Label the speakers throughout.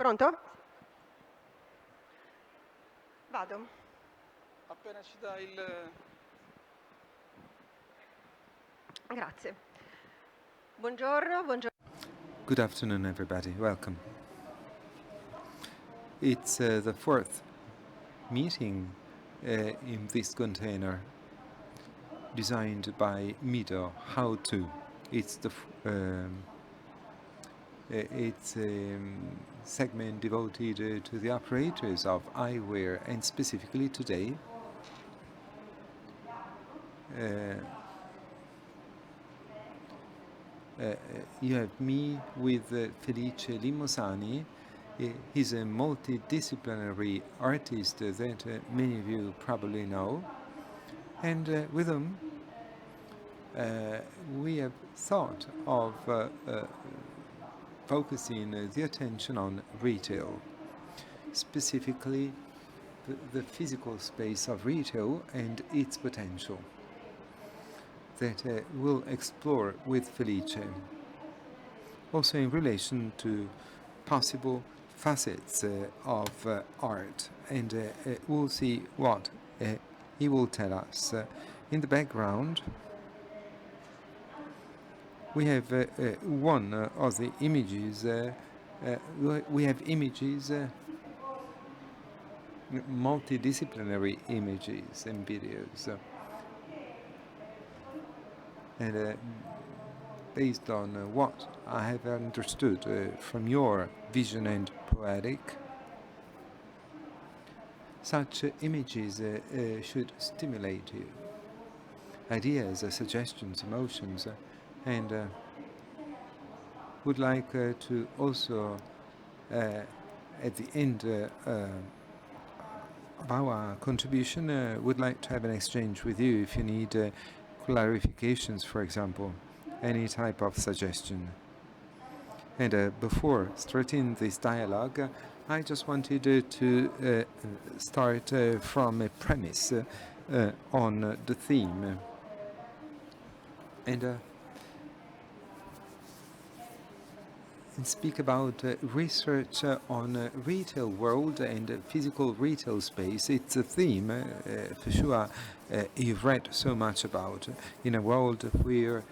Speaker 1: Pronto? Vado.
Speaker 2: Appena ci dai il...
Speaker 1: Grazie. Buongiorno, buongiorno.
Speaker 3: Good afternoon, everybody. Welcome. It's the fourth meeting in this container designed by Mido. How to? It's it's a segment devoted to the operators of eyewear, and specifically today you have me with Felice Limosani. He's a multidisciplinary artist that many of you probably know, and with him we have thought of focusing the attention on retail, specifically the physical space of retail and its potential that we'll explore with Felice. Also in relation to possible facets of art, and we'll see what he will tell us. In the background we have one of the images, we have images, multidisciplinary images and videos. And based on what I have understood from your vision and poetic, such images should stimulate you. Ideas, suggestions, emotions, and would like to also, at the end of our contribution, would like to have an exchange with you if you need clarifications, for example, any type of suggestion. And before starting this dialogue, I just wanted to start from a premise on the theme, and speak about research on retail world and physical retail space. It's a theme for sure you've read so much about, in a world where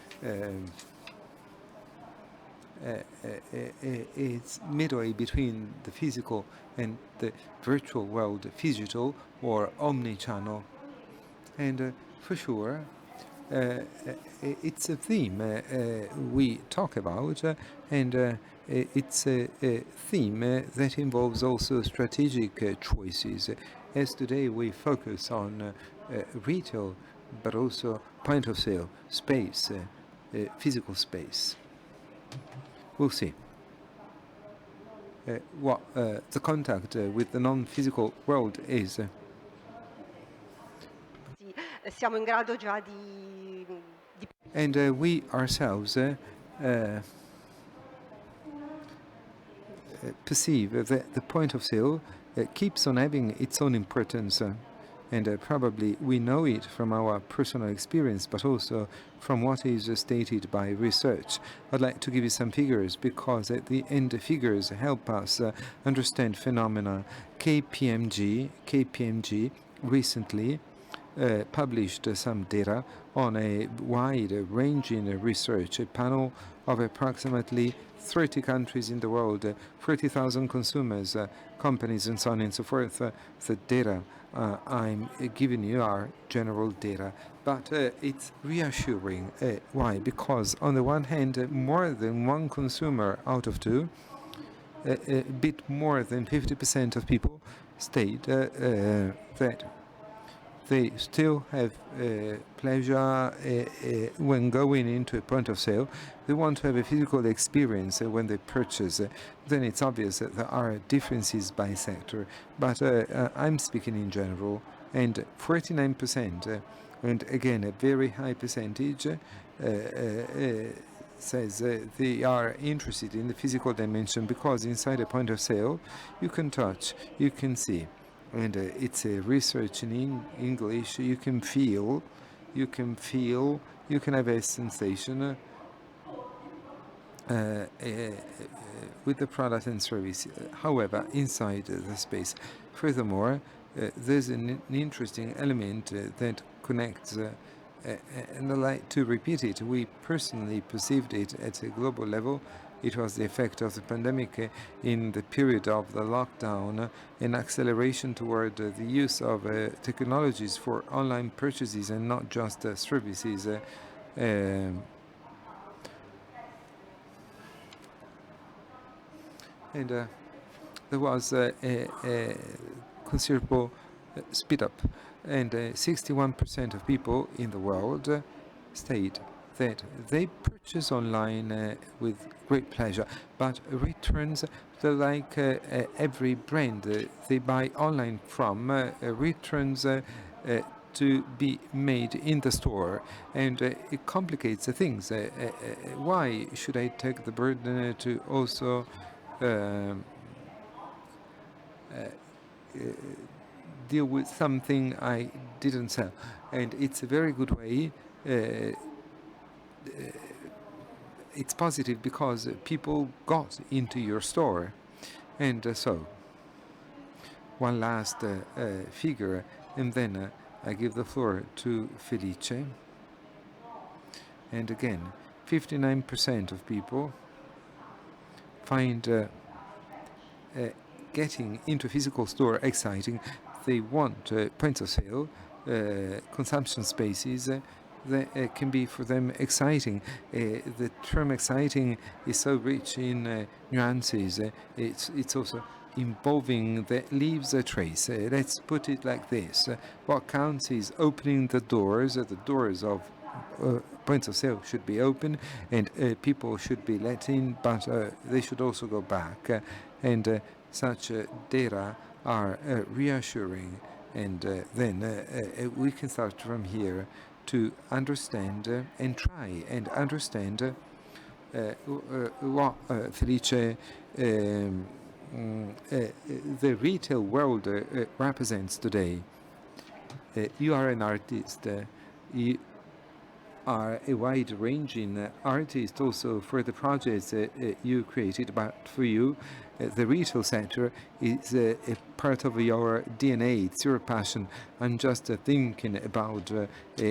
Speaker 3: it's midway between the physical and the virtual world, phygital or omni-channel. And for sure it's a theme we talk about, and it's a theme that involves also strategic choices, as today we focus on retail, but also point of sale, space, physical space. We'll see what the contact with the non-physical world is.
Speaker 1: Siamo in grado già di...
Speaker 3: And we ourselves perceive that the point of sale keeps on having its own importance, and probably we know it from our personal experience, but also from what is stated by research. I'd like to give you some figures, because at the end the figures help us understand phenomena. KPMG recently published some data on a wide-ranging research, a panel of approximately 30 countries in the world, 30,000 consumers, companies, and so on and so forth. The data I'm giving you are general data, but it's reassuring. Why? Because on the one hand, more than one consumer out of two, a bit more than 50% of people state that they still have pleasure when going into a point of sale. They want to have a physical experience when they purchase. Then it's obvious that there are differences by sector, but I'm speaking in general, and 49%, and again a very high percentage, says they are interested in the physical dimension, because inside a point of sale you can touch, you can see. And it's a research in English. You can feel, you can have a sensation. with the product and service. However, inside the space. Furthermore, there's an interesting element that connects, and I like to repeat it. We personally perceived it at a global level. It was the effect of the pandemic in the period of the lockdown, an acceleration toward the use of technologies for online purchases and not just services. And there was a considerable speed up, and 61% of people in the world state that they purchase online with great pleasure, but returns, like every brand they buy online from, returns to be made in the store, and it complicates the things. Why should I take the burden to also deal with something I didn't sell? And it's a very good way. It's positive because people got into your store. And so, one last figure, and then I give the floor to Felice. And again, 59% of people find getting into a physical store exciting. They want points of sale, consumption spaces that can be for them exciting. The term exciting is so rich in nuances. It's also involving that leaves a trace. Let's put it like this. What counts is opening the doors of points of sale should be open, and people should be let in, but they should also go back. And such data are reassuring, and then we can start from here to understand and try and understand what Felice, the retail world represents today. You are an artist. You are a wide-ranging artist also for the projects you created, but for you, the retail sector is a part of your DNA. It's your passion. I'm just thinking about a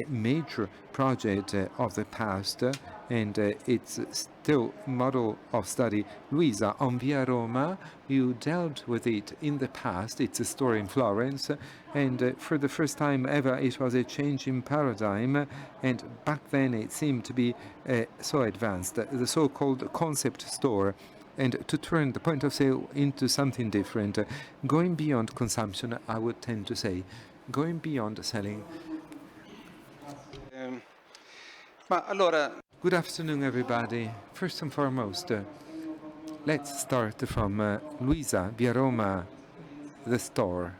Speaker 3: major project of the past, and it's still model of study. Luisa, on Via Roma, you dealt with it in the past. It's a store in Florence, and for the first time ever, it was a change in paradigm, and back then it seemed to be so advanced, the so-called concept store, and to turn the point of sale into something different, going beyond consumption, I would tend to say, going beyond selling. Good afternoon, everybody. First and foremost, let's start from Luisa, Via Roma, the store.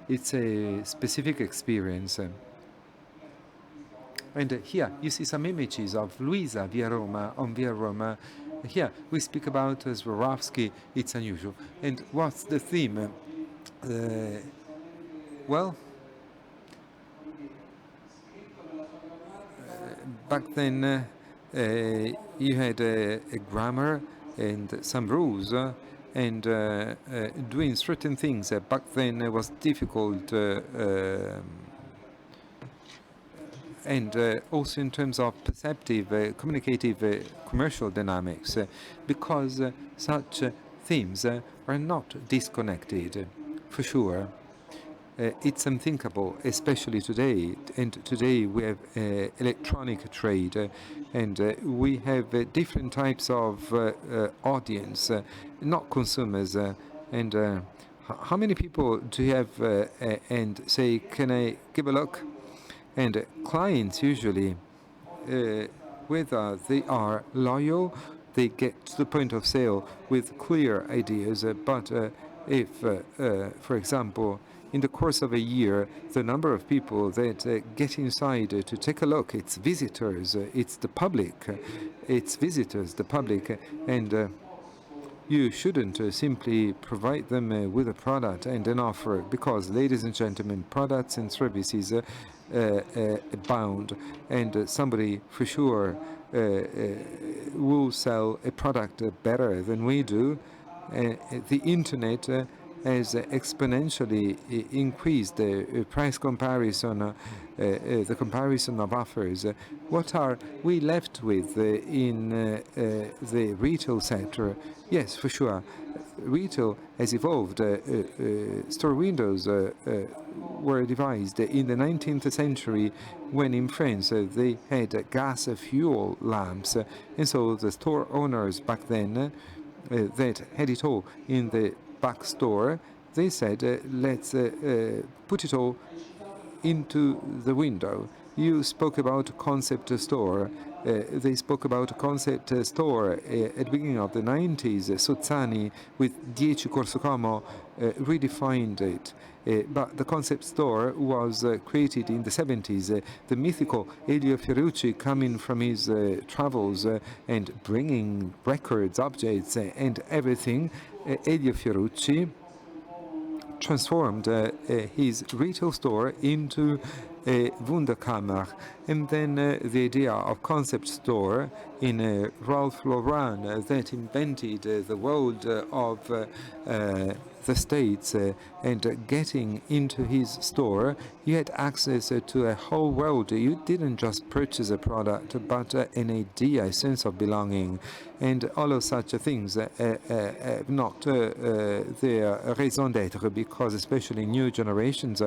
Speaker 3: It's a specific experience. And here you see some images of Luisa, Via Roma, on Via Roma. Here we speak about Swarovski. It's unusual. And what's the theme? Well, back then you had a grammar and some rules, and doing certain things back then was difficult, and also in terms of perceptive, communicative, commercial dynamics, because such themes are not disconnected, for sure. It's unthinkable, especially today. And today we have electronic trade, and we have different types of audience, not consumers. And how many people do you have and say, can I give a look? And clients usually, whether they are loyal, they get to the point of sale with clear ideas, but if, for example, in the course of a year, the number of people that get inside to take a look, it's visitors, it's the public, it's visitors, the public, and You shouldn't simply provide them with a product and an offer, because, ladies and gentlemen, products and services abound, and somebody for sure will sell a product better than we do. The internet has exponentially increased the price comparison, the comparison of offers. What are we left with in the retail sector? Yes, for sure. Retail has evolved. Store windows were devised in the 19th century, when in France they had gas fuel lamps, and so the store owners back then that had it all in the back store, they said, let's put it all into the window. You spoke about concept store. They spoke about concept store at the beginning of the 90s. Sozzani with 10 Corso Como redefined it. But the concept store was created in the 70s. The mythical Elio Fiorucci, coming from his travels and bringing records, objects, and everything, Elio Fiorucci transformed his retail store into a Wunderkammer. And then the idea of concept store in Ralph Lauren that invented the world of the States, and getting into his store, you had access to a whole world. You didn't just purchase a product, but an idea, a sense of belonging. And all of such things not their raison d'etre, because especially new generations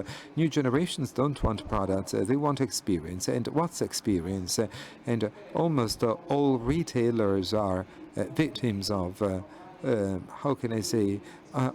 Speaker 3: don't want products, they want experience. And what's experience? And almost all retailers are victims of how can I say,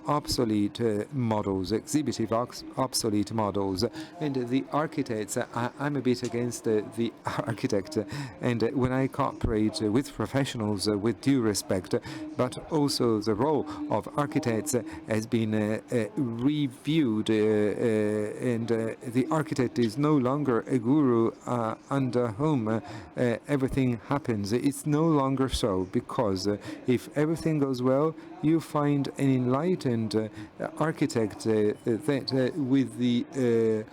Speaker 3: obsolete models, exhibitive obsolete models. And the architects, I'm a bit against the architect, and when I cooperate with professionals with due respect, but also the role of architects has been reviewed, and the architect is no longer a guru under whom everything happens. It's no longer so, because if everything goes well, you find an enlightened architect that with the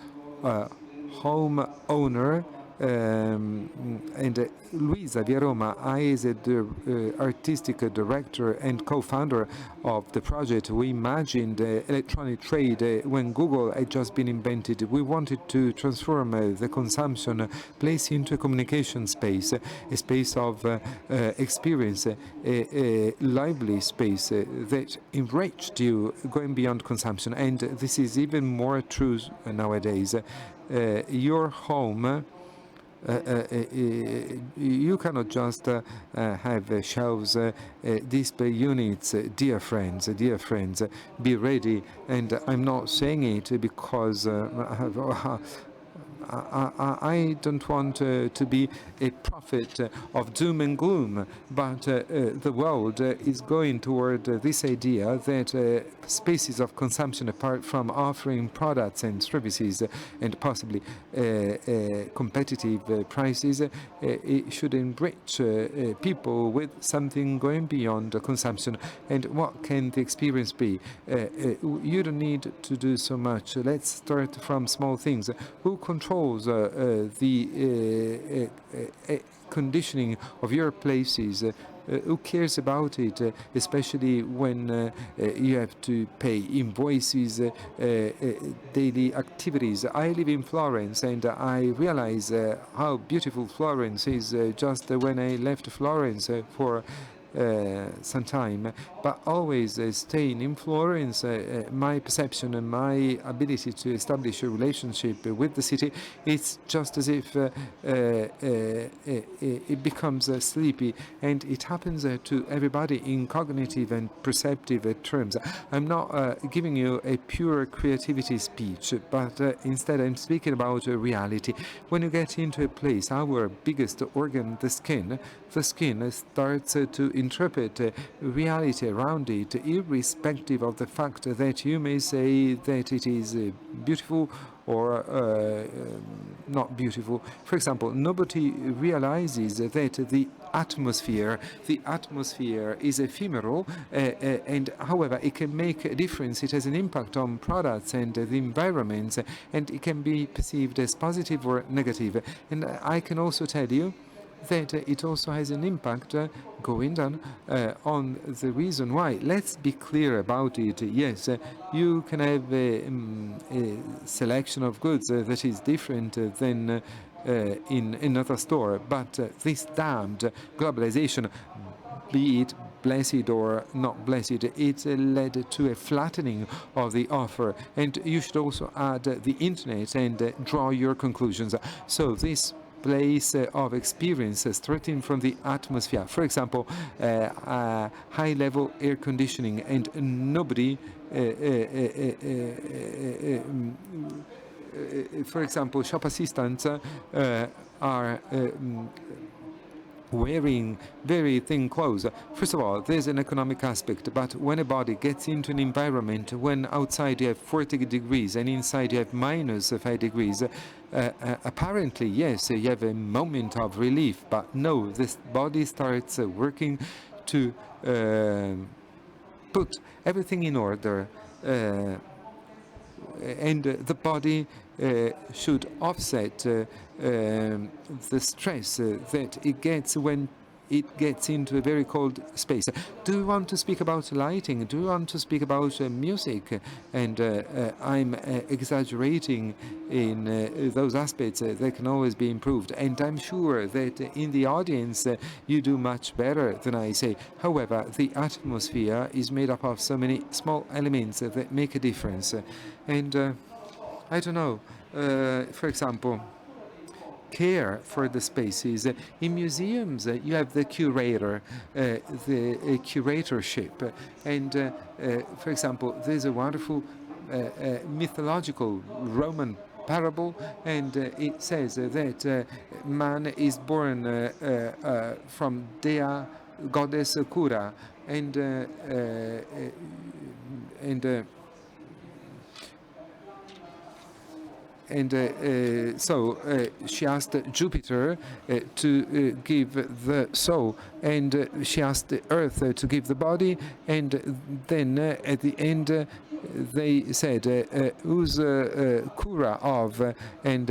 Speaker 3: home owner, and Luisa Via Roma, I as the artistic director and co-founder of the project, we imagined electronic trade when Google had just been invented. We wanted to transform the consumption place into a communication space, a space of experience, a lively space that enriched you going beyond consumption. And this is even more true nowadays. Your home, you cannot just have shelves, display units. Dear friends, be ready. And I'm not saying it because I don't want to be a prophet of doom and gloom, but the world is going toward this idea that spaces of consumption, apart from offering products and services and possibly competitive prices, it should enrich people with something going beyond consumption. And what can the experience be? You don't need to do so much. Let's start from small things. Who controls the conditioning of your places? Who cares about it, especially when you have to pay invoices, daily activities? I live in Florence, and I realize how beautiful Florence is just when I left Florence for some time, but always staying in Florence, my perception and my ability to establish a relationship with the city, it's just as if it becomes sleepy, and it happens to everybody in cognitive and perceptive terms. I'm not giving you a pure creativity speech, but instead I'm speaking about reality. When you get into a place, our biggest organ, the skin starts to interpret reality around it, irrespective of the fact that you may say that it is beautiful or not beautiful. For example, nobody realizes that the atmosphere is ephemeral, and however it can make a difference. It has an impact on products and the environment, and it can be perceived as positive or negative. And I can also tell you that it also has an impact going down on the reason why. Let's be clear about it. Yes, you can have a selection of goods that is different than in another store, but this damned globalization, be it blessed or not blessed, it led to a flattening of the offer, and you should also add the internet and draw your conclusions. So this place of experience starting from the atmosphere, for example, high-level air conditioning, and nobody for example, shop assistants are wearing very thin clothes. First of all, there's an economic aspect, but when a body gets into an environment when outside you have 40 degrees and inside you have -5 degrees, apparently, yes, you have a moment of relief, but no, this body starts working to put everything in order, and the body should offset the stress that it gets when it gets into a very cold space. Do you want to speak about lighting? Do you want to speak about music? And I'm exaggerating in those aspects. They can always be improved. And I'm sure that in the audience you do much better than I say. However, the atmosphere is made up of so many small elements that make a difference. And I don't know, for example, care for the spaces. In museums, you have the curator, the curatorship. And, for example, there's a wonderful mythological Roman parable, and it says that man is born from Dea goddess Cura, and so she asked Jupiter to give the soul, and she asked the Earth to give the body, and then at the end they said, who's Cura of? And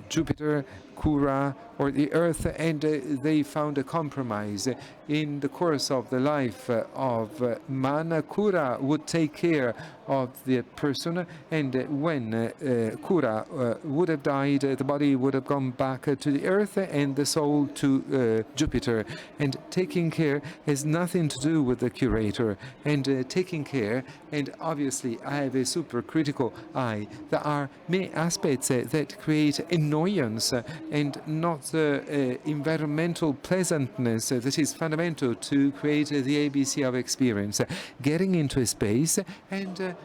Speaker 3: Jupiter, Cura, or the Earth, and they found a compromise. In the course of the life of man, Cura would take care of the person, and when Cura would have died, the body would have gone back to the Earth and the soul to Jupiter. And taking care has nothing to do with the curator. And taking care, and obviously I have a super critical eye, there are many aspects that create annoyance and not environmental pleasantness that is fundamental to create the ABC of experience. Getting into a space and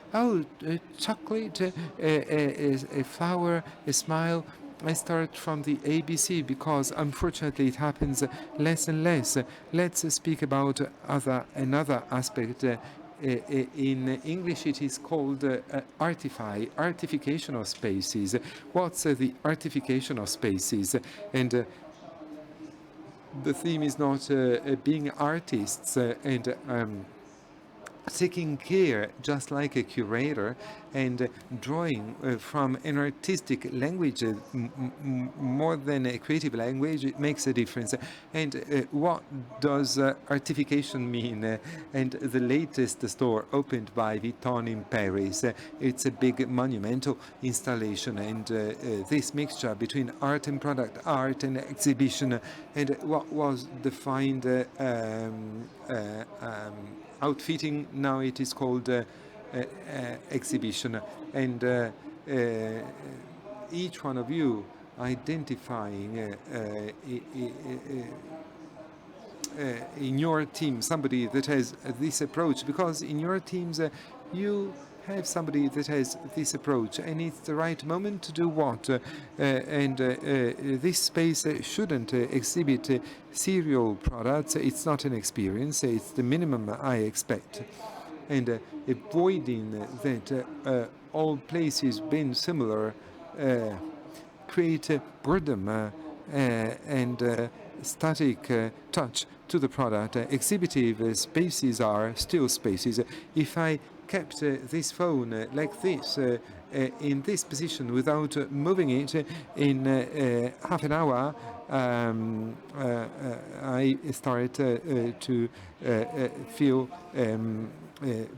Speaker 3: chocolate, a flower, a smile. I start from the ABC because unfortunately it happens less and less. Let's speak about another aspect. In English it is called artification of spaces. What's the artification of spaces? And the theme is not being artists and taking care, just like a curator, and drawing from an artistic language more than a creative language. It makes a difference. And what does artification mean? And the latest store opened by Vuitton in Paris, it's a big monumental installation, and this mixture between art and product, art and exhibition, and what was defined outfitting, now it is called exhibition. And each one of you identifying in your team somebody that has this approach, because in your teams you have somebody that has this approach, and it's the right moment to do what. This space shouldn't exhibit serial products. It's not an experience. It's the minimum I expect. And avoiding that all places being similar create boredom and static touch to the product. Exhibitive spaces are still spaces. If I kept this phone like this in this position without moving it in half an hour, I start to feel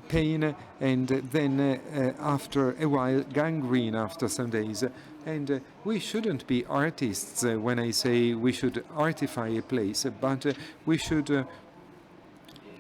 Speaker 3: pain, and then after a while gangrene after some days. And we shouldn't be artists when I say we should artify a place, but we should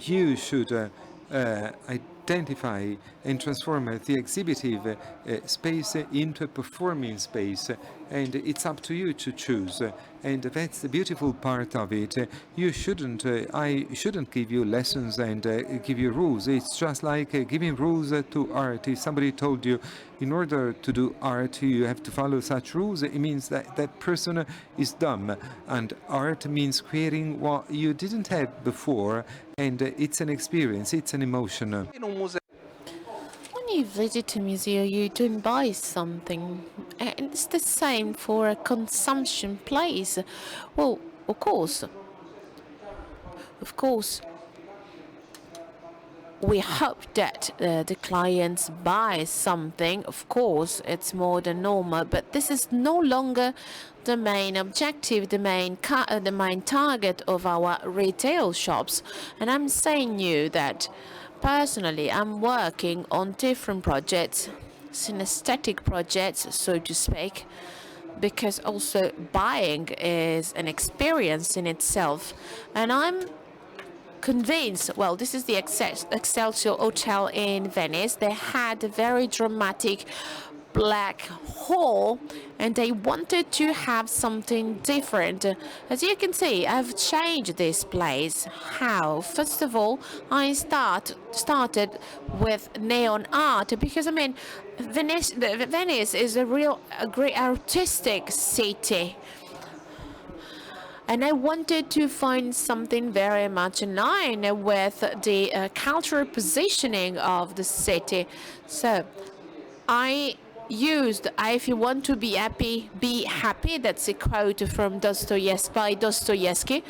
Speaker 3: you should identify and transform the exhibitive space into a performing space, and it's up to you to choose. And that's the beautiful part of it. You shouldn't, I shouldn't give you lessons and give you rules. It's just like giving rules to art. If somebody told you, in order to do art, you have to follow such rules, it means that that person is dumb. And art means creating what you didn't have before, and it's an experience, it's an emotion.
Speaker 2: In un museo
Speaker 4: When you visit a museum, you don't buy something. And it's the same for a consumption place. Well, of course, we hope that the clients buy something. Of course, it's more than normal, but this is no longer the main objective, the main target of our retail shops. And I'm saying you that personally, I'm working on different projects, synesthetic projects, so to speak, because also buying is an experience in itself. And I'm convinced, well, this is the Excelsior Hotel in Venice. They had a very dramatic black hole, and they wanted to have something different. As you can see, I've changed this place. How? First of all, I started with neon art, because I mean, Venice is a great artistic city. And I wanted to find something very much in line with the cultural positioning of the city. So I used, if you want to be happy, that's a quote from Dostoevsky.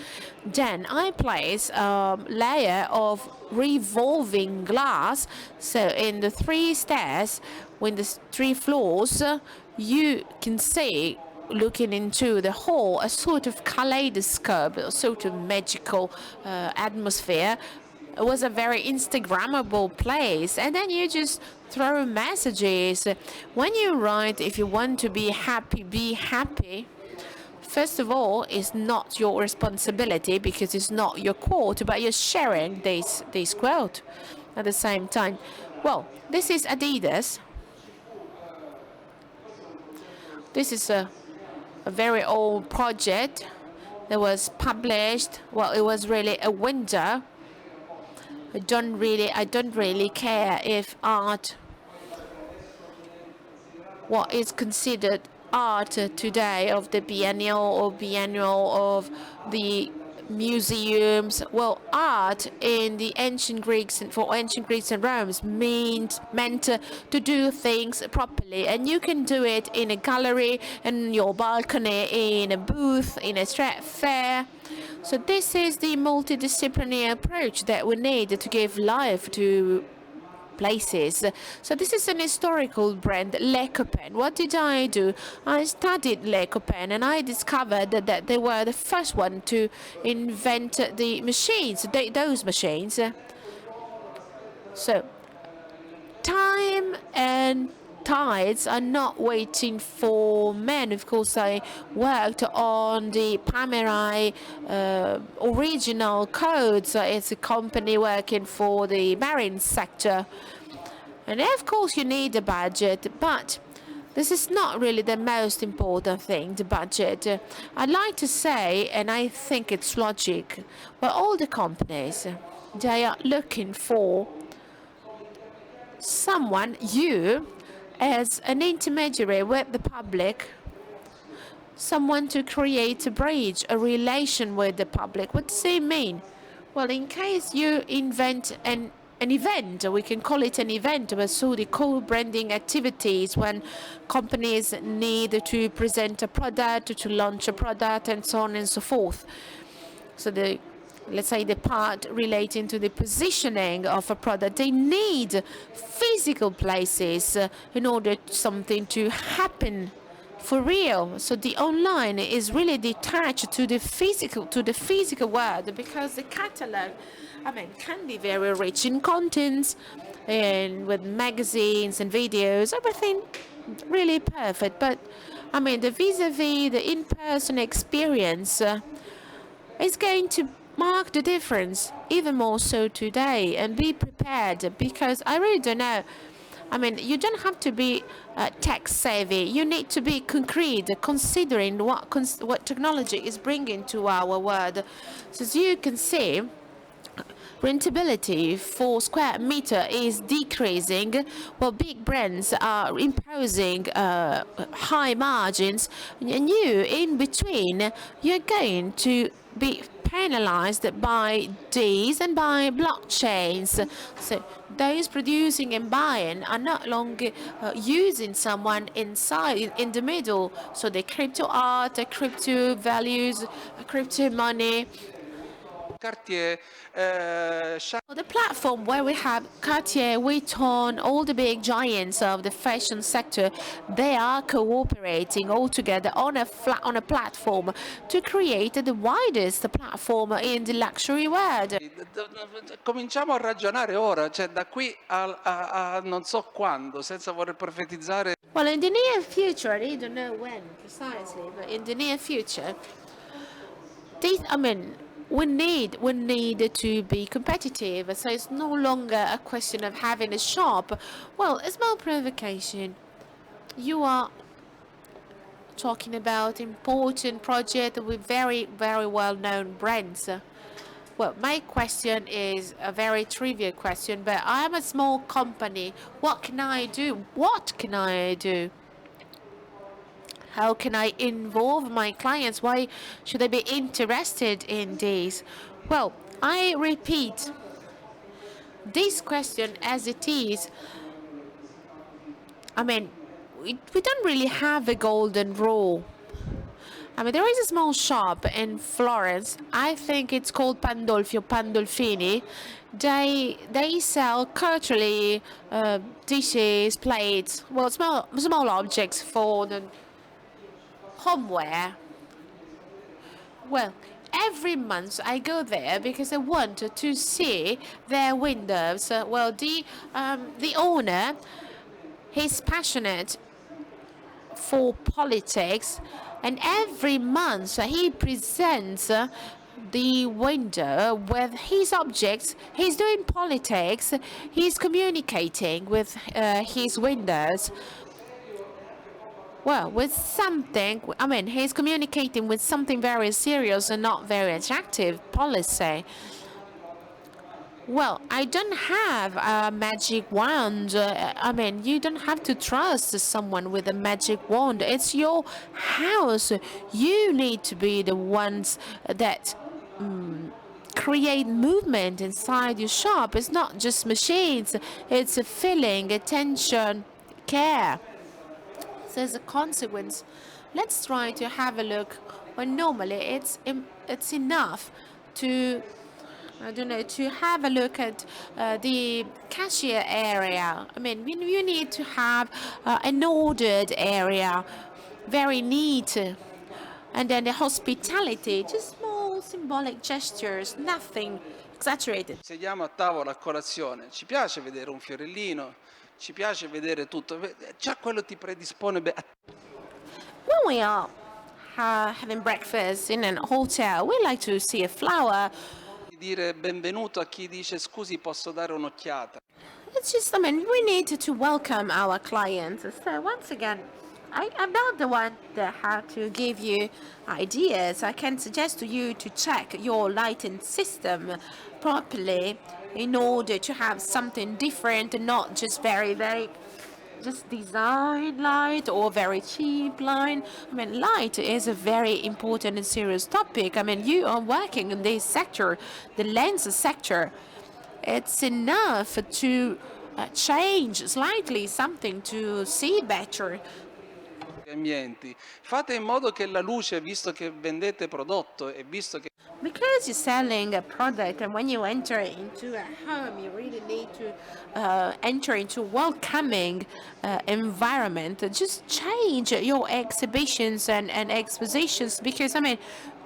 Speaker 4: Then I place a layer of revolving glass. So in the 3 stairs, when the 3 floors, you can see, looking into the hall, a sort of kaleidoscope, a sort of magical atmosphere. It was a very Instagrammable place. And then you just throw messages. When you write, if you want to be happy, first of all, it's not your responsibility, because it's not your quote, but you're sharing this quote at the same time. Well, this is Adidas. This is a very old project that was published. Well, it was really a window. I don't really care if art, what is considered art today of the biennial of the museums. Well, art in the ancient Greeks and for ancient Greeks and Romans meant to do things properly, and you can do it in a gallery, in your balcony, in a booth, in a street fair. So this is the multidisciplinary approach that we need to give life to places. So this is an historical brand, Le Copain. What did I do? I studied Le Copain, and I discovered that they were the first one to invent the machines, those machines. So time and tides are not waiting for men. Of course, I worked on the Pamerai original codes. It's a company working for the marine sector. And of course, you need a budget, but this is not really the most important thing, the budget. I'd like to say, and I think it's logic, but all the companies, they are looking for someone, you, as an intermediary with the public, someone to create a bridge, a relation with the public. What does it mean? Well, in case you invent an event, we can call it an event, but so the co-branding activities when companies need to present a product, to launch a product, and so on and so forth. So let's say the part relating to the positioning of a product, they need physical places in order something to happen for real. So the online is really detached to the physical world, because the catalog, can be very rich in contents and with magazines and videos, everything really perfect. But the vis-a-vis, the in-person experience is going to mark the difference even more so today. And be prepared, because I really don't know. You don't have to be tech savvy. You need to be concrete, considering what technology is bringing to our world. So as you can see, rentability for square meter is decreasing, while big brands are imposing high margins, and you, in between, you're going to be penalized by these and by blockchains. So those producing and buying are not longer using someone inside, in the middle. So the crypto art, the crypto values, crypto money.
Speaker 2: Cartier,
Speaker 4: The platform where we have Cartier, Vuitton, all the big giants of the fashion sector, they are cooperating all together on a platform to create the widest platform in the luxury world.
Speaker 2: cominciamo a ragionare ora, cioè da qui a non so quando, senza voler profetizzare.
Speaker 4: Well, in the near future, I don't know when precisely, but in the near future, we need to be competitive. So it's no longer a question of having a shop. Well, a small provocation. You are talking about important project with very, very well-known brands. Well, my question is a very trivial question, but I am a small company. What can I do? What can I do? How can I involve my clients? Why should I be interested in this? Well, I repeat this question as it is. We don't really have a golden rule. There is a small shop in Florence. I think it's called Pandolfini. They sell cutlery, dishes, plates, well, small objects for the homeware. Well, every month I go there because I want to see their windows. The owner, he's passionate for politics, and every month he presents the window with his objects. He's doing politics. He's communicating with his windows. Well, with something, he's communicating with something very serious and not very attractive policy. Well, I don't have a magic wand. You don't have to trust someone with a magic wand. It's your house. You need to be the ones that create movement inside your shop. It's not just machines. It's a feeling, attention, care. So as a consequence, let's try to have a look. Well, normally it's enough to, to have a look at the cashier area. You need to have an ordered area, very neat. And then the hospitality, just small symbolic gestures, nothing exaggerated.
Speaker 2: Sediamo a tavola a colazione, ci piace vedere un fiorellino, ci piace vedere tutto, già quello ti predispone.
Speaker 4: When we are having breakfast in a hotel, we like to see a flower.
Speaker 2: Dire benvenuto a chi dice scusi, posso dare un'occhiata.
Speaker 4: It's just, we need to welcome our clients. So once again, I'm not the one that had to give you ideas. I can suggest to you to check your lighting system properly in order to have something different and not just very just design light or very cheap line. I mean, light is a very important and serious topic. I mean, you are working in this sector, the lens sector. It's enough to change slightly something to see better.
Speaker 2: Ambienti. Fate in modo che la luce, visto che vendete prodotto e visto che
Speaker 4: Because you're selling a product, and when you enter into a home, you really need to enter into a welcoming environment. Just change your exhibitions and expositions, because, I mean,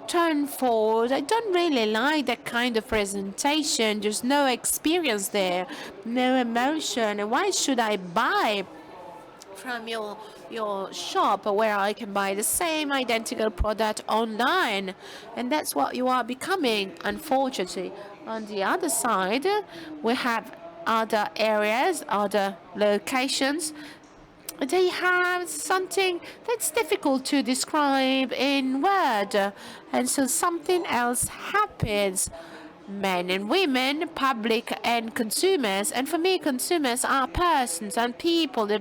Speaker 4: turn forward, I don't really like that kind of presentation. There's no experience there, no emotion. And why should I buy from your shop where I can buy the same identical product online? And that's what you are becoming, unfortunately. On the other side, we have other areas, other locations. They have something that's difficult to describe in word, and so something else happens. Men and women, public and consumers. And for me, consumers are persons and people. They're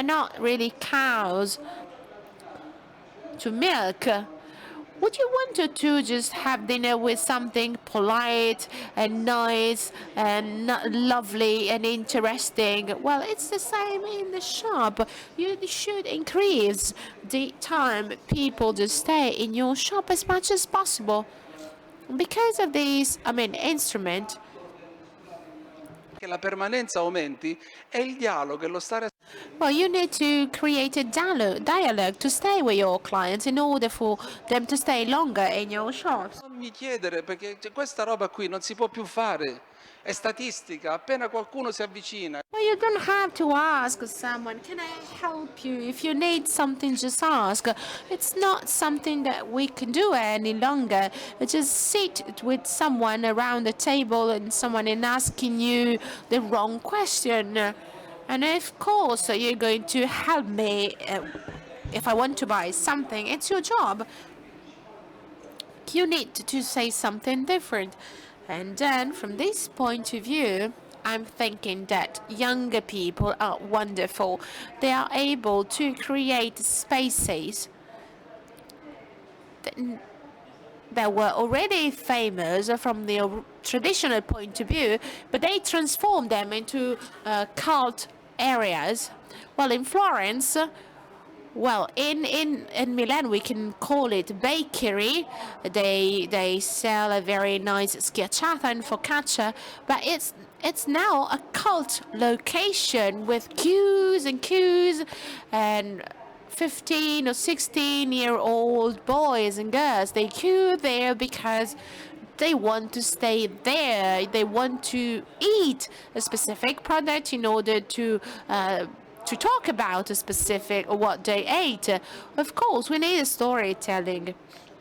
Speaker 4: not really cows to milk. Would you want to just have dinner with something polite and nice and lovely and interesting? Well, it's the same in the shop. You should increase the time people just stay in your shop as much as possible. Because of this, I mean, instrument,
Speaker 2: che la permanenza aumenti è il dialogo e lo stare
Speaker 4: well, you need to create a dialogue to stay with your clients in order for them to stay longer in your shops.
Speaker 2: non mi chiedere, perché questa roba qui non si può più fare. È statistica, appena qualcuno si avvicina.
Speaker 4: Well, you don't have to ask someone, can I help you? If you need something, just ask. It's not something that we can do any longer. Just sit with someone around the table and someone is asking you the wrong question. And of course, you're going to help me if I want to buy something. It's your job. You need to say something different. And then, from this point of view, I'm thinking that younger people are wonderful. They are able to create spaces that were already famous from the traditional point of view, but they transform them into cult areas. Well, in Florence, well, in Milan, we can call it bakery. They sell a very nice schiacciata and focaccia, but it's now a cult location with queues and queues, and 15 or 16-year-old boys and girls, they queue there because they want to stay there. They want to eat a specific product in order to talk about a specific or what they ate. Of course, we need a storytelling.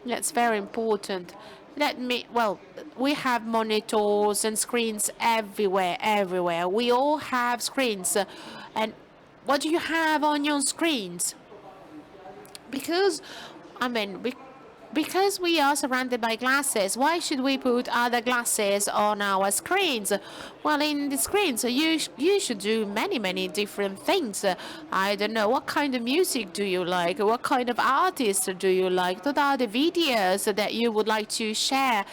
Speaker 4: That's very important. Well, we have monitors and screens everywhere. We all have screens. And what do you have on your screens? Because, I mean, because we are surrounded by glasses, why should we put other glasses on our screens? Well, in the screens, you should do many different things. I don't know, what kind of music do you like? What kind of artists do you like? What are the videos that you would like to share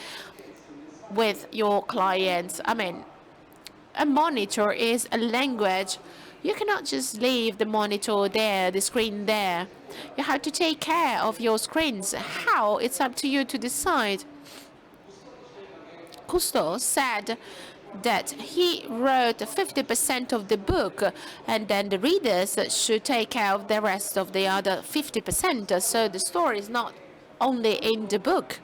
Speaker 4: with your clients? I mean, a monitor is a language. You cannot just leave the monitor there, the screen there. You have to take care of your screens. How? It's up to you to decide. Cousteau said that he wrote 50% of the book, and then the readers should take care of the rest of the other 50%. So the story is not only in the book.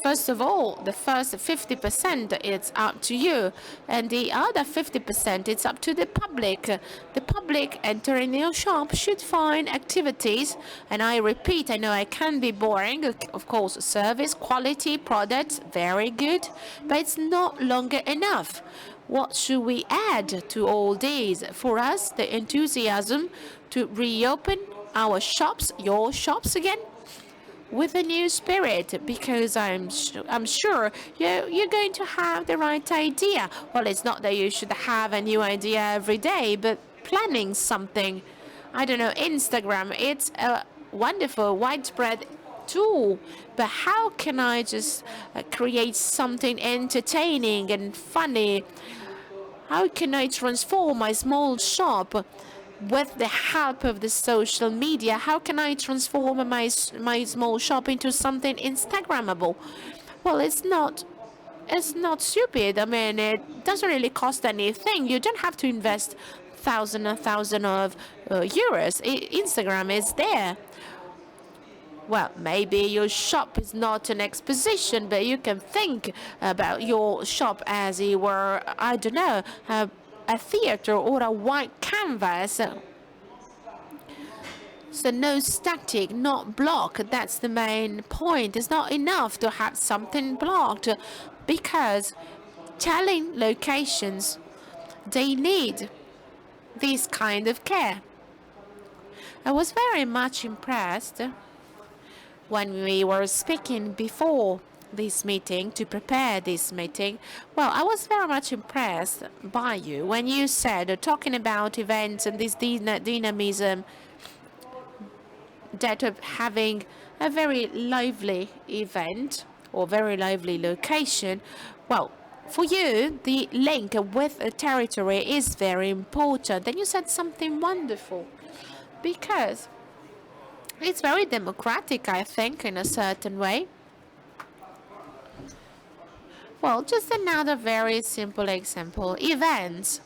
Speaker 4: First of all, the first 50% it's up to you, and the other 50% it's up to the public. The public entering your shop should find activities, and I repeat, I know I can be boring, of course, service, quality, products, very good, but it's not longer enough. What should we add to all these? For us, the enthusiasm to reopen our shops, your shops again. with a new spirit, because I'm sure you're going to have the right idea. Well, it's not that you should have a new idea every day, but planning something. I don't know, Instagram, it's a wonderful, widespread tool, but how can I just create something entertaining and funny? How can I transform my small shop with the help of the social media? How can I transform my small shop into something Instagrammable? Well, it's not stupid. I mean, it doesn't really cost anything. You don't have to invest thousand of euros. Instagram is there. Well, maybe your shop is not an exposition, but you can think about your shop as it were, I don't know, a theater or a white canvas. So no static, not block. That's the main point. It's not enough to have something blocked, because telling locations, they need this kind of care. I was very much impressed when we were speaking before this meeting, to prepare this meeting. Well, I was very much impressed by you when you said, talking about events and this dynamism, that of having a very lively event or very lively location. Well, for you, the link with a territory is very important. Then you said something wonderful, because it's very democratic, I think, in a certain way. Well, just another very simple example. Events,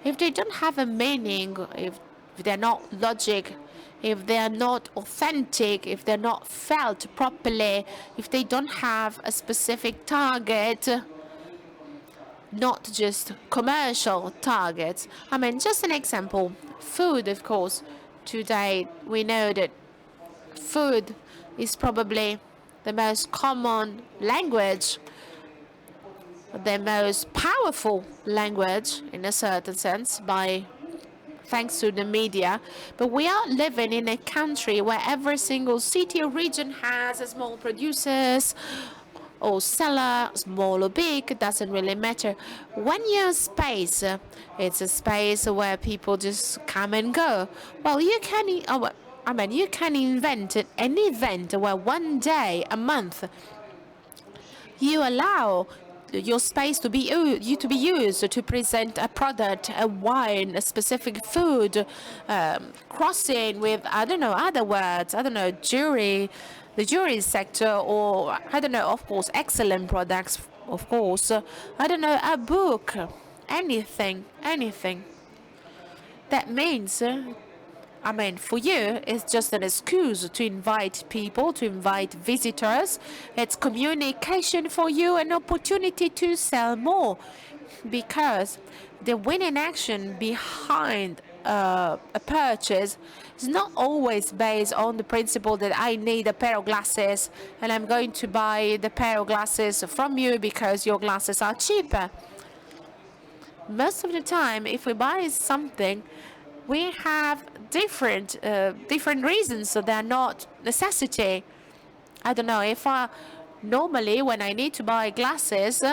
Speaker 4: if they don't have a meaning, if they're not logic, if they're not authentic, if they're not felt properly, if they don't have a specific target, not just commercial targets. I mean, just an example, food, of course. Today, we know that food is probably the most common language, the most powerful language in a certain sense, thanks to the media. But we are living in a country where every single city or region has a small producers or seller, small or big, it doesn't really matter. When your space, it's a space where people just come and go. Well, you can invent an event where one day a month you allow your space to be used to present a product, a wine, a specific food, crossing with, I don't know, other words, I don't know, the jewelry sector, or I don't know, of course, excellent products, of course, I don't know, a book, anything. That means, I mean, for you, it's just an excuse to invite people, to invite visitors. It's communication for you, an opportunity to sell more, because the winning action behind a purchase is not always based on the principle that I need a pair of glasses and I'm going to buy the pair of glasses from you because your glasses are cheaper. Most of the time, if we buy something, we have different reasons, so they're not necessity. I don't know, if normally when I need to buy glasses,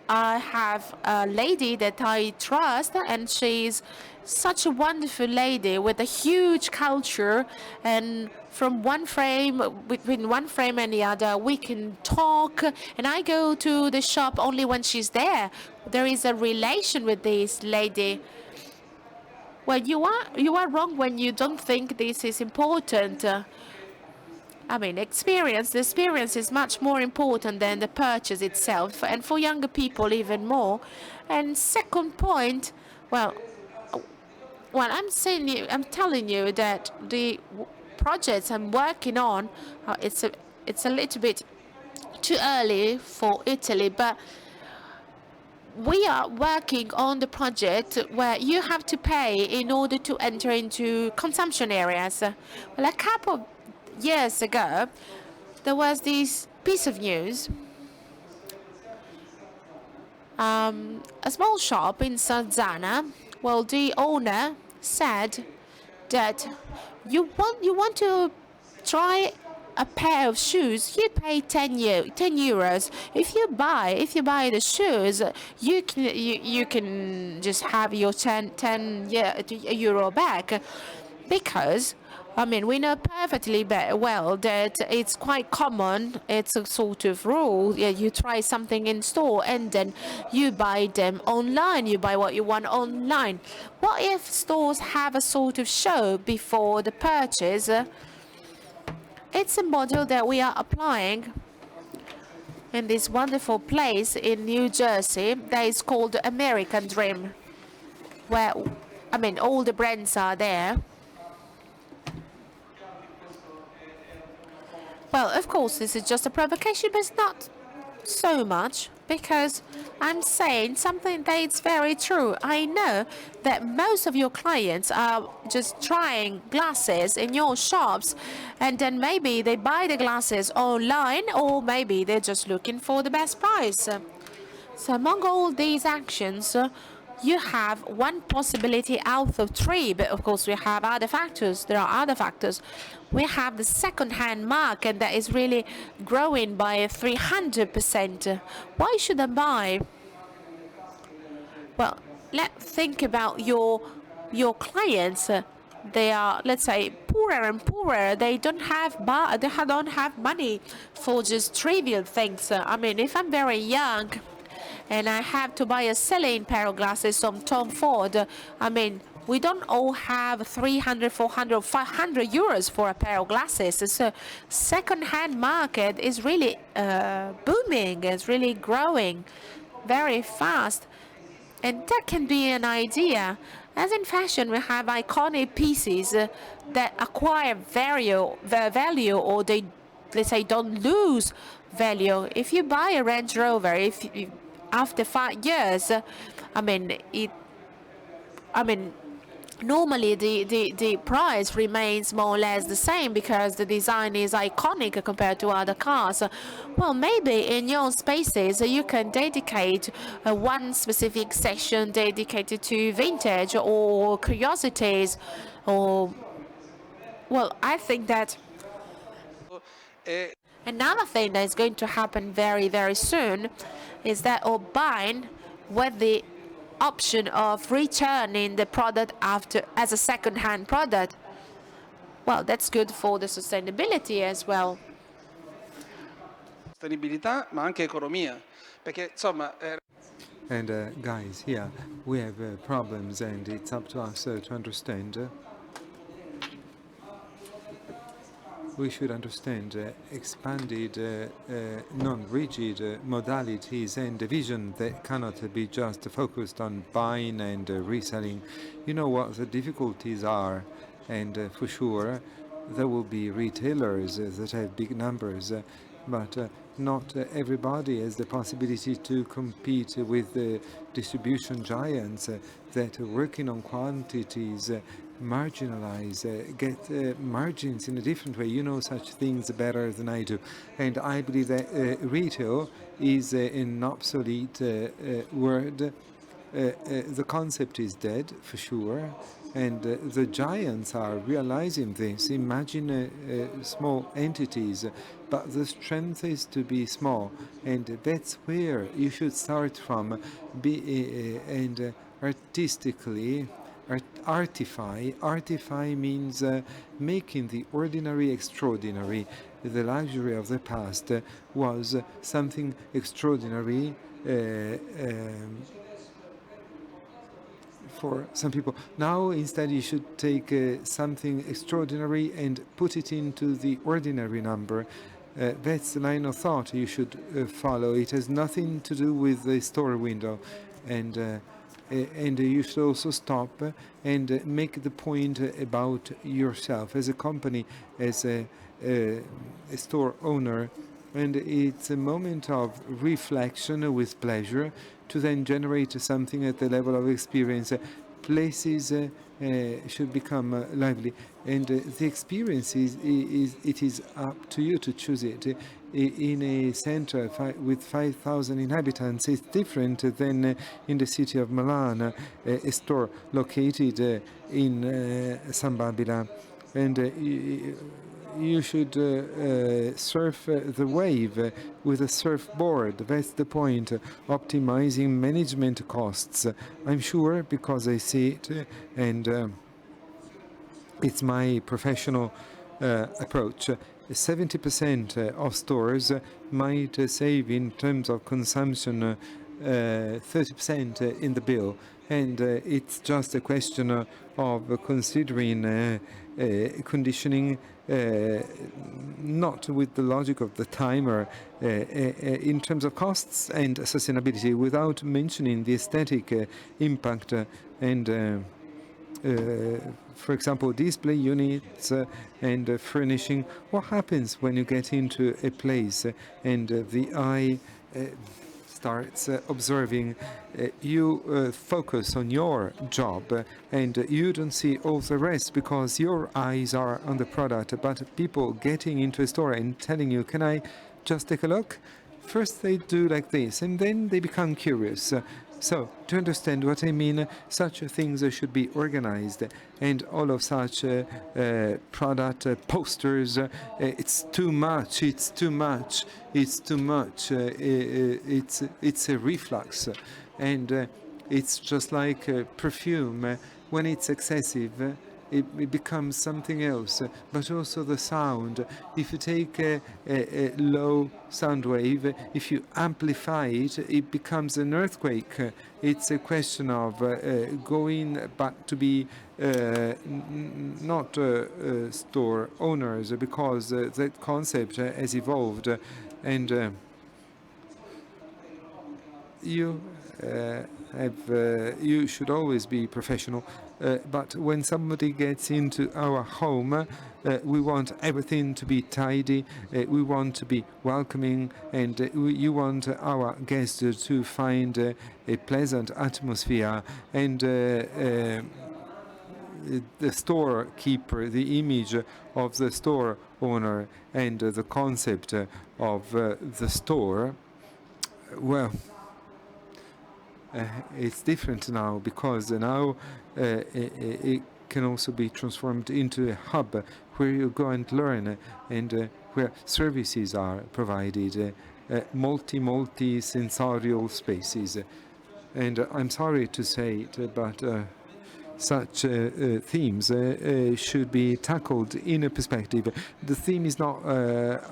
Speaker 4: I have a lady that I trust, and she's such a wonderful lady with a huge culture, and from between one frame and the other, we can talk, and I go to the shop only when she's there. There is a relation with this lady. Well, you are wrong when you don't think this is important. I mean, the experience is much more important than the purchase itself, and for younger people even more. And second point, well, I'm telling you that the projects I'm working on, it's a little bit too early for Italy, but we are working on the project where you have to pay in order to enter into consumption areas. Well, a couple of years ago, there was this piece of news. A small shop in Sarzana. Well, the owner said that you want to try a pair of shoes, you pay 10 euros. If you buy the shoes, you can just have your 10 euro back, because I mean, we know perfectly well that it's quite common. It's a sort of rule. Yeah, you try something in store and then you buy them online. You buy what you want online. What if stores have a sort of show before the purchase? It's a model that we are applying in this wonderful place in New Jersey that is called the American Dream, where, I mean, all the brands are there. Well, of course, this is just a provocation, but it's not so much, because I'm saying something that is very true. I know that most of your clients are just trying glasses in your shops, and then maybe they buy the glasses online, or maybe they're just looking for the best price. So among all these actions, you have one possibility out of three, but of course we have other factors. There are other factors. We have the second-hand market that is really growing by 300%. Why should I buy? Well, let's think about your clients. They are, let's say, poorer and poorer. They don't have money for just trivial things. I mean, if I'm very young and I have to buy a selling pair of glasses from Tom Ford, I mean, we don't all have 300, 400, 500 euros for a pair of glasses. So second-hand market is really booming. It's really growing very fast. And that can be an idea. As in fashion, we have iconic pieces that acquire value, or they, let's say, don't lose value. If you buy a Range Rover, after 5 years, normally the price remains more or less the same, because the design is iconic compared to other cars. Well, maybe in your spaces you can dedicate one specific section dedicated to vintage or curiosities, or, well, I think that another thing that is going to happen very, very soon is that, or buying with the option of returning the product as a second-hand product. Well, that's good for the sustainability as well.
Speaker 2: Sostenibilità, ma anche economia, perché insomma.
Speaker 3: And guys, here we have problems, and it's up to us to understand. We should understand expanded, non-rigid modalities and a vision that cannot be just focused on buying and reselling. You know what the difficulties are, and for sure there will be retailers that have big numbers, but not everybody has the possibility to compete with the distribution giants that are working on quantities, marginalize, get margins in a different way. You know such things better than I do. And I believe that retail is an obsolete word. The concept is dead, for sure. And the giants are realizing this. Imagine small entities, but the strength is to be small. And that's where you should start from. And artistically, artify means making the ordinary extraordinary. The luxury of the past was something extraordinary for some people. Now instead you should take something extraordinary and put it into the ordinary number. That's the line of thought you should follow. It has nothing to do with the store window. And you should also stop and make the point about yourself as a company, as a store owner. And it's a moment of reflection with pleasure to then generate something at the level of experience. Places should become lively, and the experience it is up to you to choose it. In a center with 5,000 inhabitants, it's different than in the city of Milan, a store located in San Babila. And you should surf the wave with a surfboard. That's the point. Optimizing management costs. I'm sure because I see it, and it's my professional approach. 70% of stores might save in terms of consumption 30% in the bill, and it's just a question of considering conditioning not with the logic of the timer in terms of costs and sustainability, without mentioning the aesthetic impact and for example, display units and furnishing. What happens when you get into a place and the eye starts observing? You focus on your job and you don't see all the rest because your eyes are on the product. But people getting into a store and telling you, can I just take a look? First they do like this and then they become curious. So, to understand what I mean, such things should be organized, and all of such product posters, it's too much, it's too much, it's too much, it's a reflux, and it's just like perfume. When it's excessive, it becomes something else, but also the sound. If you take a low sound wave, if you amplify it, it becomes an earthquake. It's a question of going back to be not store owners, because that concept has evolved, and you you should always be professional. But when somebody gets into our home, we want everything to be tidy, we want to be welcoming, and you want our guests to find a pleasant atmosphere. And the storekeeper, the image of the store owner, and the concept of the store, well, it's different now, because now it can also be transformed into a hub where you go and learn, and where services are provided, multi-sensorial spaces. And I'm sorry to say it, but such themes should be tackled in a perspective. The theme is not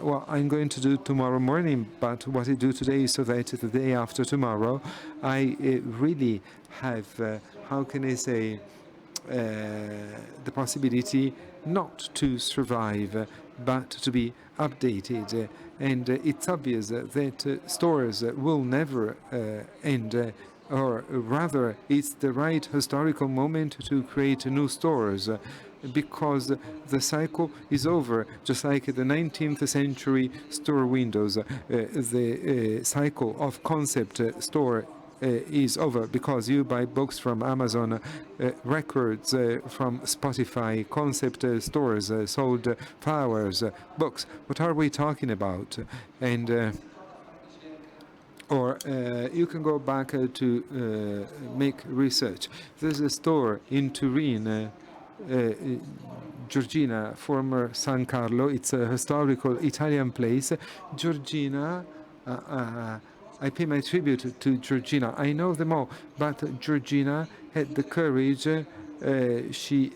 Speaker 3: what I'm going to do tomorrow morning, but what I do today, so that the day after tomorrow I really have, how can I say, the possibility not to survive, but to be updated. And it's obvious that stores will never end, or rather, it's the right historical moment to create new stores, because the cycle is over, just like the 19th century store windows. The cycle of concept store is over, because you buy books from Amazon, records from Spotify, concept stores sold flowers, books. What are we talking about? And or you can go back to make research. There's a store in Turin, Georgina, former San Carlo. It's a historical Italian place. Georgina, I pay my tribute to Georgina. I know them all, but Georgina had the courage. She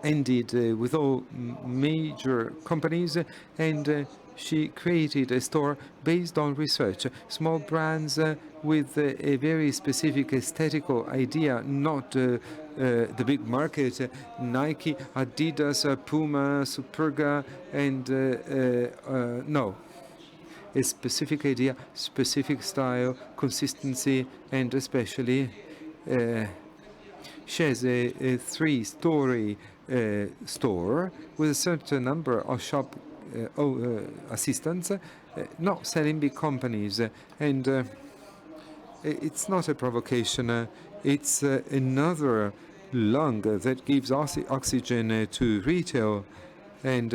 Speaker 3: ended with all major companies, and she created a store based on research. Small brands with a very specific aesthetical idea, not the big market, Nike, Adidas, Puma, Superga, and no. A specific idea, specific style, consistency, and especially she has a three-story store with a certain number of shop assistants, not selling big companies. And it's not a provocation, it's another lung that gives oxygen to retail. And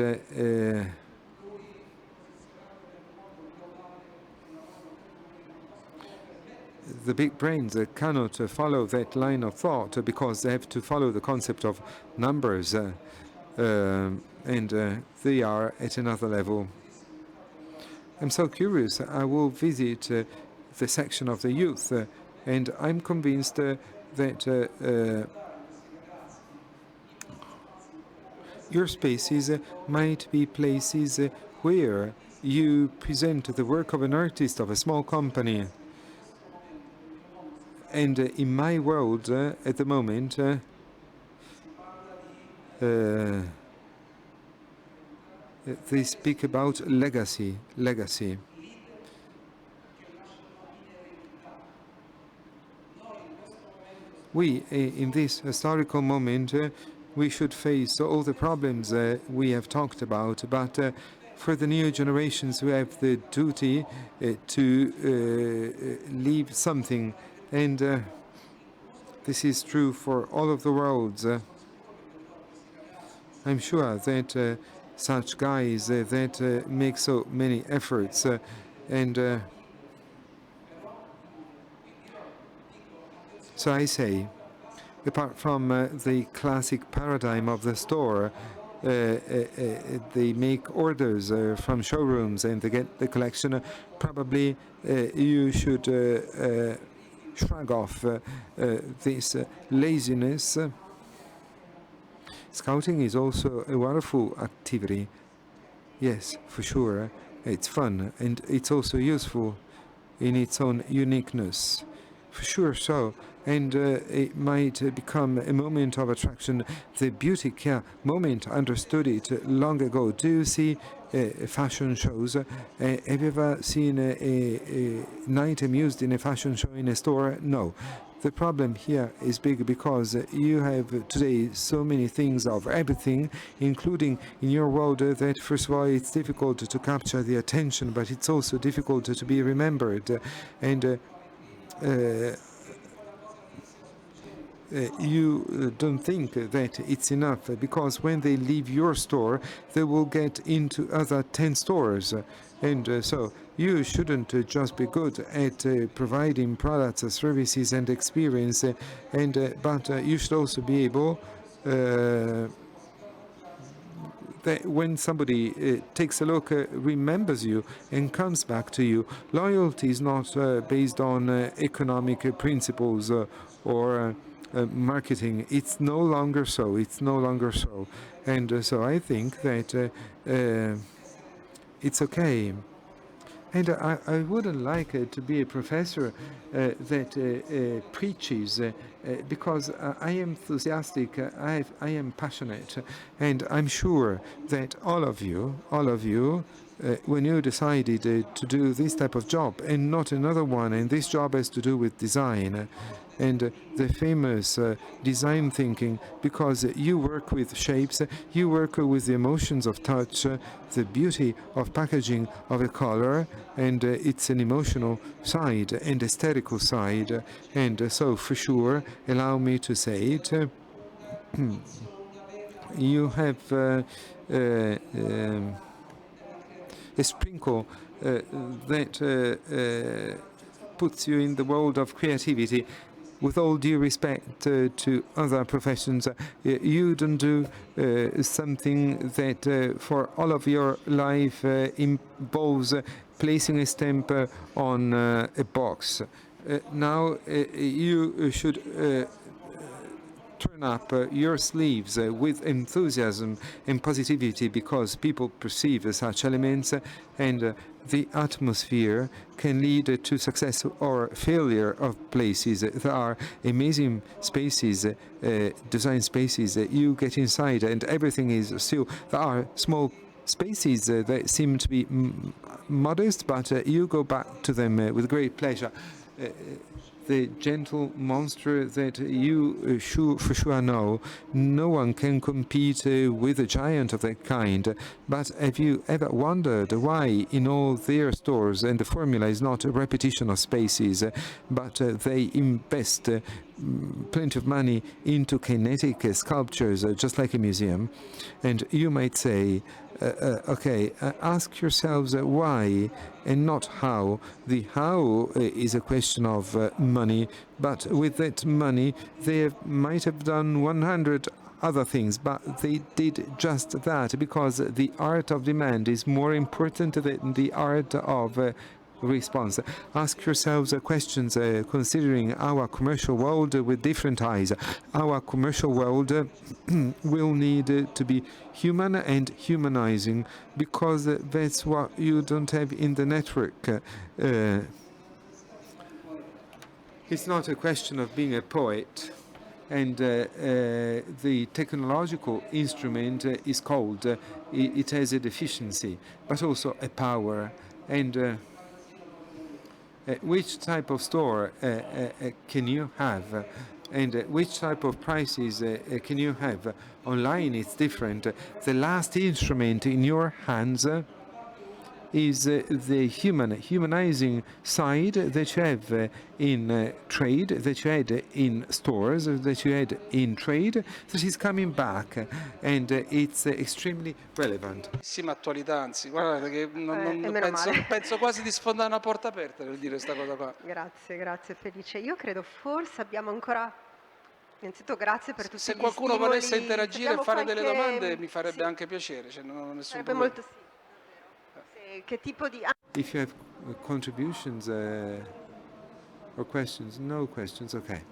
Speaker 3: the big brains cannot follow that line of thought, because they have to follow the concept of numbers. and they are at another level. I'm so curious. I will visit the section of the youth, and I'm convinced that your spaces might be places where you present the work of an artist of a small company. And in my world, at the moment, they speak about legacy. We, in this historical moment, we should face all the problems we have talked about, but for the new generations, we have the duty to leave something, and this is true for all of the worlds. I'm sure that such guys that make so many efforts and so I say, apart from the classic paradigm of the store, they make orders from showrooms and they get the collection. Probably you should shrug off this laziness. Scouting is also a wonderful activity. Yes, for sure. It's fun and it's also useful in its own uniqueness. For sure so. And it might become a moment of attraction. The beauty care moment, understood it long ago. Do you see fashion shows? Have you ever seen a item used in a fashion show in a store? No. The problem here is big because you have today so many things of everything, including in your world, that first of all it's difficult to capture the attention, but it's also difficult to be remembered. And you don't think that it's enough, because when they leave your store, they will get into other 10 stores. And so you shouldn't just be good at providing products, services, and experience, but you should also be able that when somebody takes a look, remembers you, and comes back to you. Loyalty is not based on economic principles or marketing. It's no longer so. And so I think that it's okay. And I wouldn't like to be a professor that preaches, because I am enthusiastic, I am passionate, and I'm sure that all of you, when you decided to do this type of job and not another one, and this job has to do with design, and the famous design thinking, because you work with shapes, you work with the emotions of touch, the beauty of packaging of a color, and it's an emotional side and aesthetical side. And so for sure, allow me to say it, you have a sprinkle that puts you in the world of creativity. With all due respect to other professions, you don't do something that for all of your life involves placing a stamp on a box. Now you should turn up your sleeves with enthusiasm and positivity, because people perceive such elements, and the atmosphere can lead to success or failure of places. There are amazing spaces, design spaces, you get inside and everything is still. There are small spaces that seem to be modest, but you go back to them with great pleasure. The gentle monster that you for sure know, no one can compete with a giant of that kind. But have you ever wondered why in all their stores, and the formula is not a repetition of spaces, but they invest plenty of money into kinetic sculptures, just like a museum? And you might say, okay, ask yourselves why and not how. The how is a question of money, but with that money they might have done 100 other things, but they did just that because the art of demand is more important than the art of response. Ask yourselves questions considering our commercial world with different eyes. Our commercial world will need to be human and humanizing because that's what you don't have in the network. It's not a question of being a poet, and the technological instrument is called, it has a deficiency, but also a power. And which type of store can you have? And which type of prices can you have? Online it's different. The last instrument in your hands is the humanizing side that you have in trade, that you had in stores, that you had in trade, that is coming back, and it's extremely relevant.
Speaker 2: Attualità, anzi, guarda che penso quasi di sfondare una porta aperta per dire questa cosa qua.
Speaker 1: Grazie Felice. Io credo forse abbiamo ancora... Innanzitutto grazie per tutti
Speaker 2: Se
Speaker 1: gli
Speaker 2: qualcuno
Speaker 1: stimoli.
Speaker 2: volesse interagire e fare delle
Speaker 1: qualche...
Speaker 2: domande mi farebbe anche piacere, cioè non ho nessun
Speaker 1: Sarebbe
Speaker 2: problema.
Speaker 1: molto che tipo di...
Speaker 3: If you have contributions or questions, no questions, okay.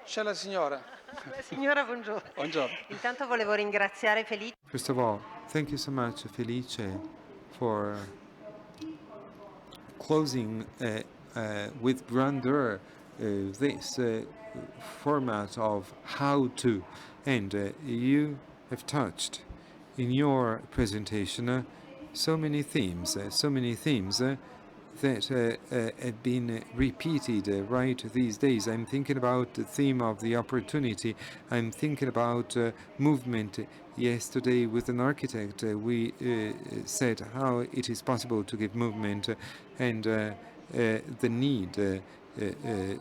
Speaker 2: C'è la signora.
Speaker 1: Signora, buongiorno.
Speaker 2: Buongiorno.
Speaker 1: Intanto volevo ringraziare Felice.
Speaker 3: First of all, thank you so much, Felice, for closing with grandeur this format of how to, and you have touched in your presentation so many themes that have been repeated right these days. I'm thinking about the theme of the opportunity. I'm thinking about movement. Yesterday with an architect we said how it is possible to give movement and the need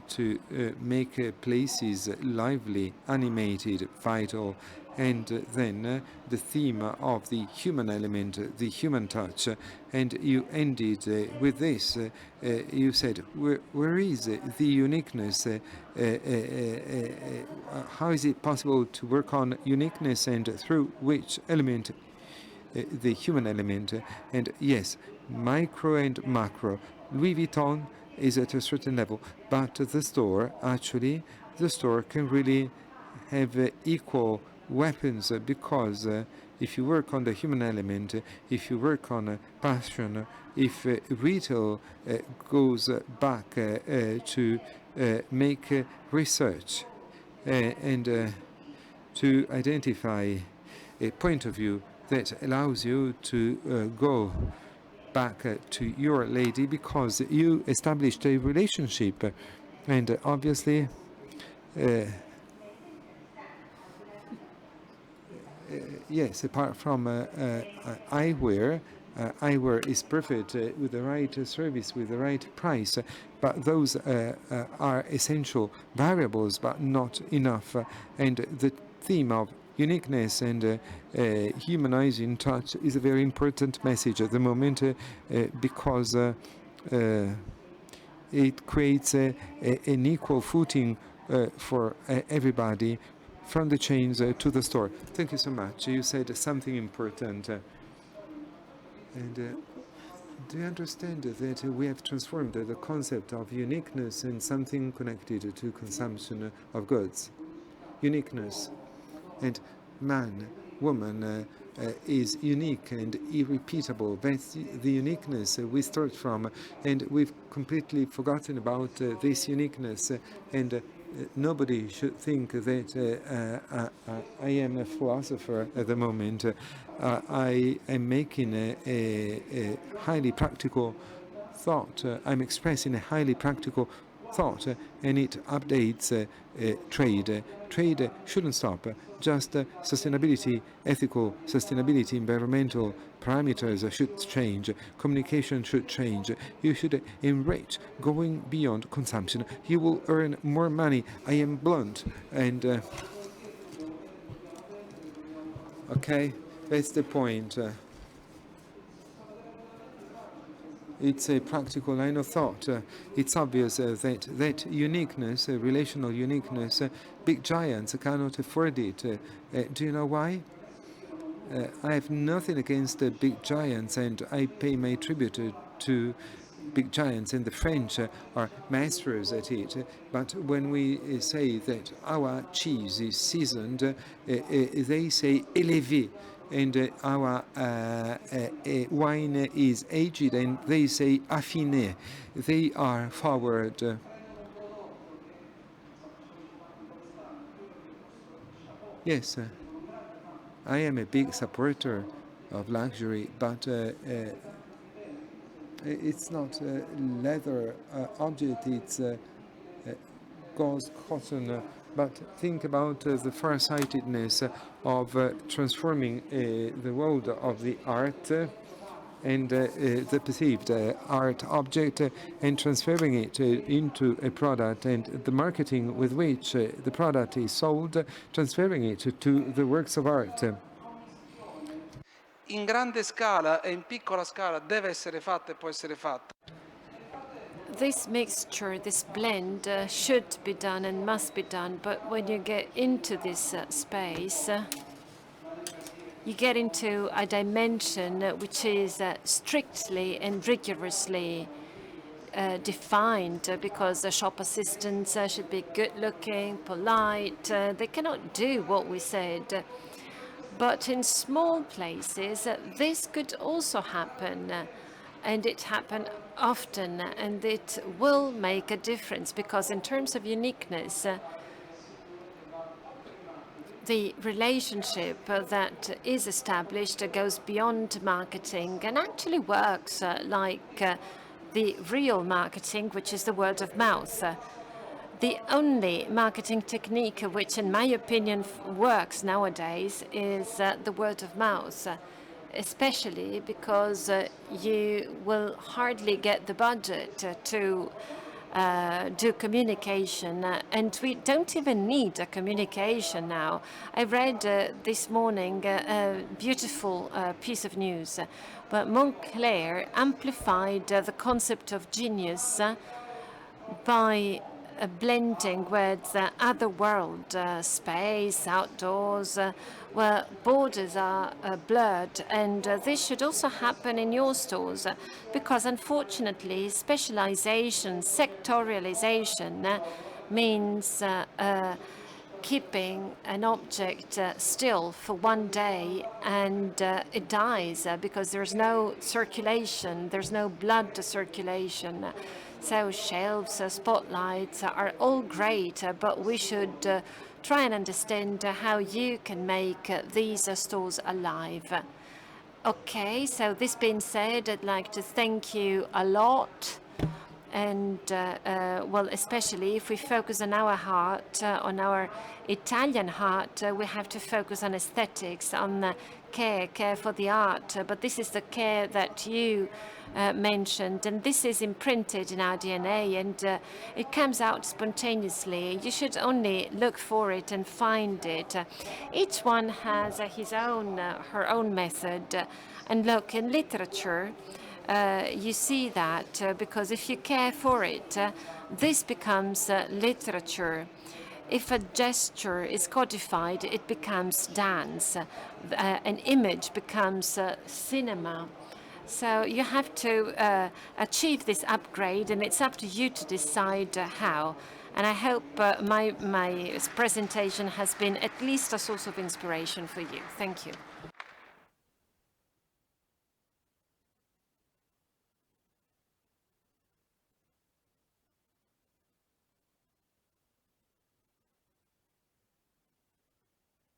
Speaker 3: to make places lively, animated, vital, and then the theme of the human element, the human touch, and you ended with this. You said, where is the uniqueness? How is it possible to work on uniqueness, and through which element? The human element. And yes, micro and macro. Louis Vuitton is at a certain level, but the store can really have equal weapons, because if you work on the human element, if you work on passion, if retail goes back to make research and to identify a point of view that allows you to go back to your lady because you established a relationship, and obviously yes, apart from eyewear, eyewear is perfect with the right service, with the right price, but those are essential variables, but not enough. And the theme of uniqueness and humanizing touch is a very important message at the moment because it creates an equal footing for everybody, from the chains to the store. Thank you so much. You said something important. And do you understand that we have transformed the concept of uniqueness in something connected to consumption of goods? Uniqueness. And man, woman is unique and irrepeatable. That's the uniqueness we start from. And we've completely forgotten about this uniqueness. And nobody should think that I am a philosopher at the moment. I am making a highly practical thought. I'm expressing a highly practical thought, and it updates trade. Trade shouldn't stop. Just sustainability, ethical sustainability, environmental parameters should change. Communication should change. You should enrich, going beyond consumption. You will earn more money. I am blunt, and okay, that's the point. It's a practical line of thought. It's obvious that uniqueness, relational uniqueness, big giants cannot afford it. Do you know why? I have nothing against the big giants, and I pay my tribute to big giants, and the French are masters at it. But when we say that our cheese is seasoned, they say élevé, and our wine is aged, and they say affiné. They are forward. Yes, I am a big supporter of luxury, but it's not a leather object, it's gauze cotton. But think about the farsightedness of transforming the world of the art and the perceived art object and transferring it into a product, and the marketing with which the product is sold, transferring it to the works of art.
Speaker 2: In grande scala e in piccola scala deve essere fatta e può essere fatta.
Speaker 5: This mixture, this blend should be done and must be done, but when you get into this space, you get into a dimension which is strictly and rigorously defined, because the shop assistants should be good looking, polite. They cannot do what we said. But in small places, this could also happen, and it happens often, and it will make a difference, because in terms of uniqueness, the relationship that is established goes beyond marketing and actually works like the real marketing, which is the word of mouth. The only marketing technique which, in my opinion, works nowadays is the word of mouth, especially because you will hardly get the budget to do communication, and we don't even need a communication now. I read this morning a beautiful piece of news, but Montclair amplified the concept of genius by blending with the other world, space, outdoors, where borders are blurred. And this should also happen in your stores, because unfortunately specialization, sectorialization means keeping an object still for one day, and it dies because there's no circulation, there's no blood circulation. So shelves, spotlights are all great, but we should try and understand how you can make these stores alive. Okay, so this being said, I'd like to thank you a lot. And, well, especially if we focus on our heart, on our Italian heart, we have to focus on aesthetics, on care for the art. But this is the care that you mentioned, and this is imprinted in our DNA, and it comes out spontaneously. You should only look for it and find it. Each one has his own, her own method. And look, in literature, you see that because if you care for it, this becomes literature. If a gesture is codified, it becomes dance. An image becomes cinema. So you have to achieve this upgrade, and it's up to you to decide how. And I hope my presentation has been at least a source of inspiration for you. Thank you.